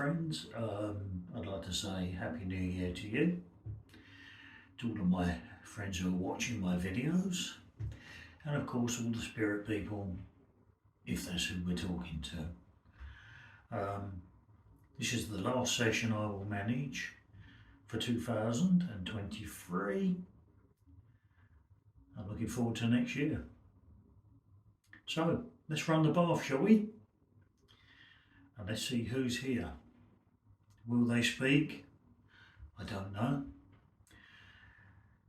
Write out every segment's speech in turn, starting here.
friends. I'd like to say Happy New Year to you, to all of my friends who are watching my videos, and of course all the spirit people, if that's who we're talking to. This is the last session I will manage for 2023. I'm looking forward to next year. So let's run the bath, shall we? And let's see who's here. Will they speak? I don't know.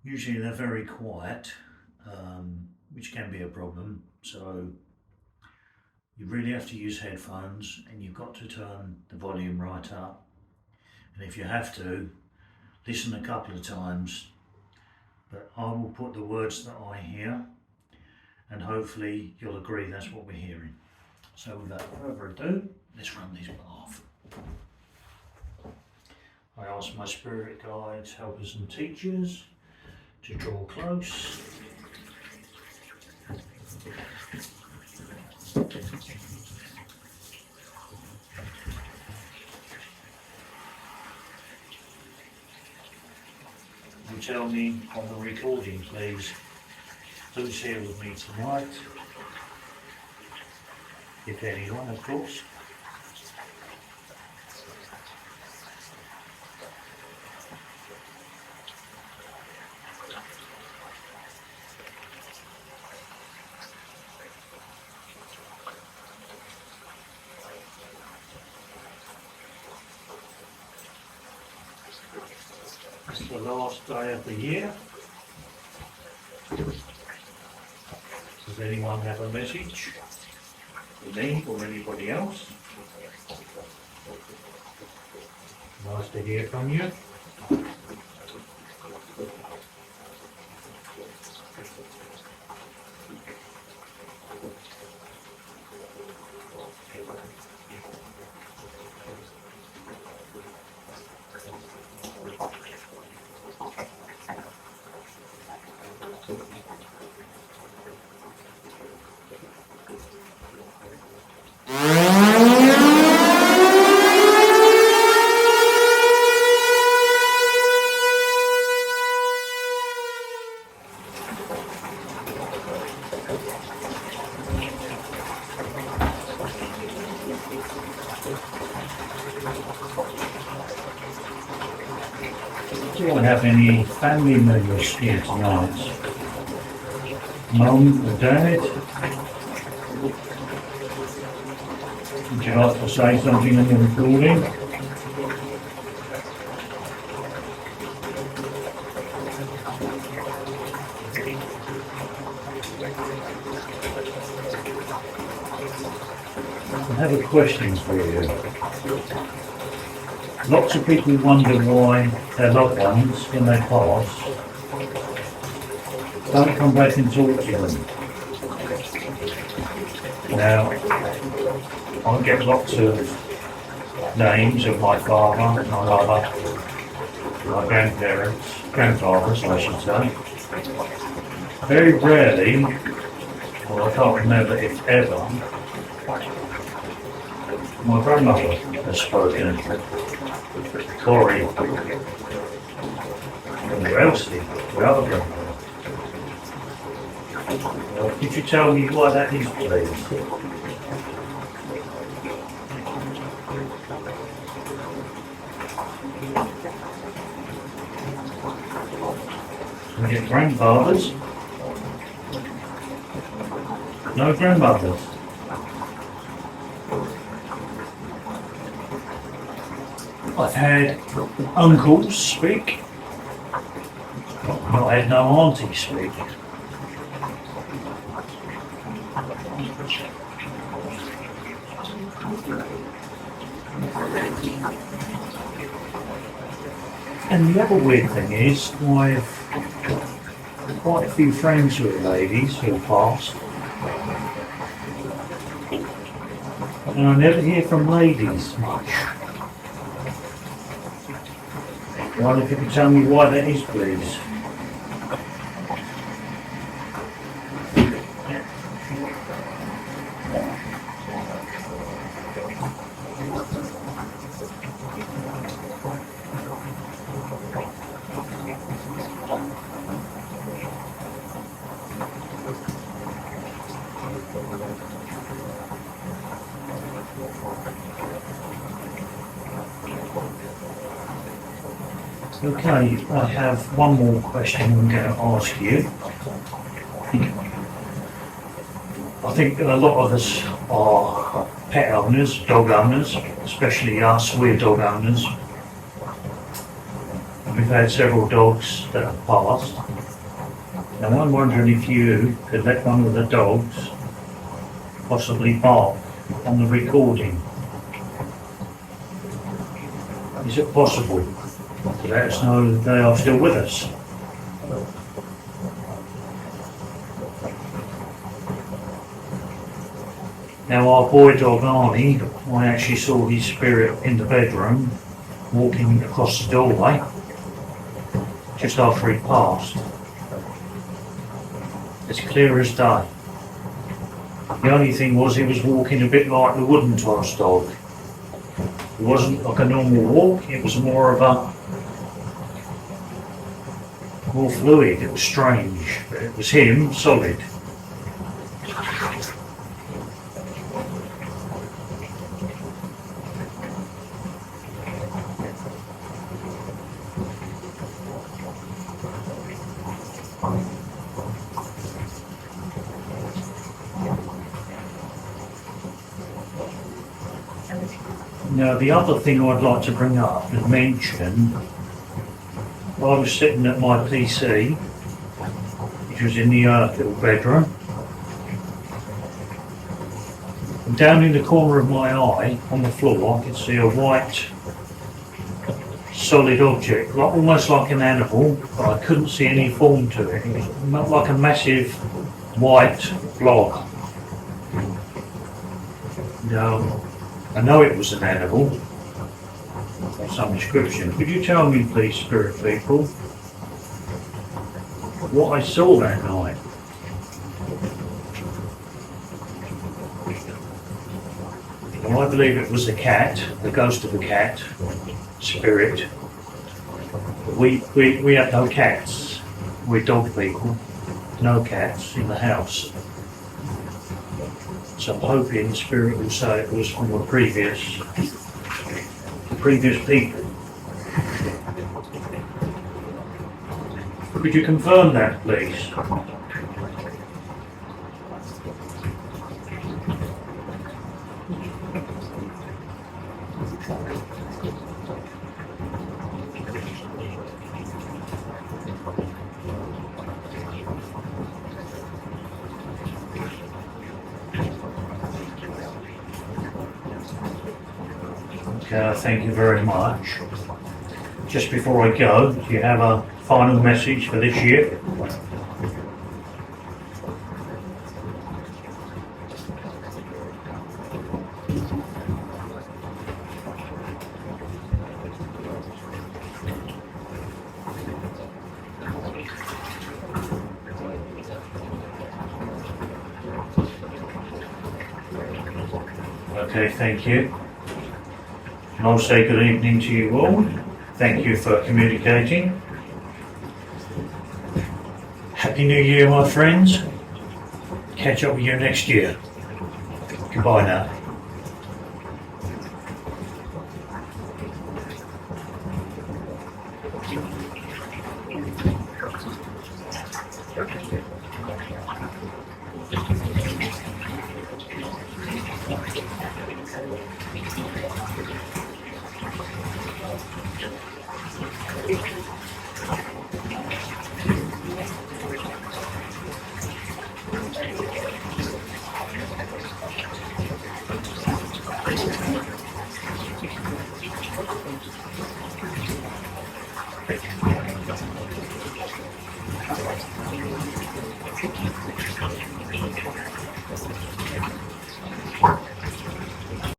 Usually they're very quiet, which can be a problem. So you really have to use headphones, and you've got to turn the volume right up. And if you have to, listen a couple of times. But I will put the words that I hear, and hopefully you'll agree that's what we're hearing. So without further ado, let's run this bath. I ask my spirit guides, helpers and teachers to draw close. You tell me on the recording, please, who's here with me tonight, if anyone, of course. It's the last day of the year. Does anyone have a message for me or anybody else? Nice to hear from you. Do you have any family members here tonight? Mum or dad? Would you like to say something in the recording? I have a question for you. Lots of people wonder why their loved ones, when they pass, don't come back and talk to them. Now, I get lots of names of my father, my mother, my grandfathers I should say. Very rarely, well I can't remember if ever, my grandmother has spoken. Corey. And who else did? The other grandmother. Well, could you tell me why that is, please? We get grandfathers. No grandmothers. I've had uncles speak, not had no aunties speak. And the other weird thing is, I've quite a few friends who are ladies who have passed, and I never hear from ladies much. I wonder if you can tell me why that is, please. Okay, I have one more question I'm going to ask you. I think a lot of us are pet owners, dog owners, especially us, we're dog owners. We've had several dogs that have passed. Now I'm wondering if you could let one of the dogs possibly bark on the recording. Is it possible to let us know that they are still with us? Now our boy dog Arnie, I actually saw his spirit in the bedroom walking across the doorway just after he passed. It's clear as day. The only thing was he was walking a bit like the wooden toss dog. It wasn't like a normal walk, it was more of a more fluid, it was strange, but it was him, solid. Now the other thing I'd like to bring up and mention, I was sitting at my PC, which was in the little bedroom, and down in the corner of my eye, on the floor, I could see a white solid object, almost like an animal, but I couldn't see any form to it. It was like a massive white blob. Now, I know it was an animal of some description. Could you tell me, please, spirit people, what I saw that night? Well, I believe it was a cat, the ghost of a cat, spirit. We have no cats. We're dog people. No cats in the house. So I'm hoping the spirit will say it was from the previous people. Could you confirm that, please? Okay, thank you very much. Just before I go, do you have a final message for this year? Okay, thank you. And I'll say good evening to you all. Thank you for communicating. Happy New Year, my friends. Catch up with you next year. Goodbye now.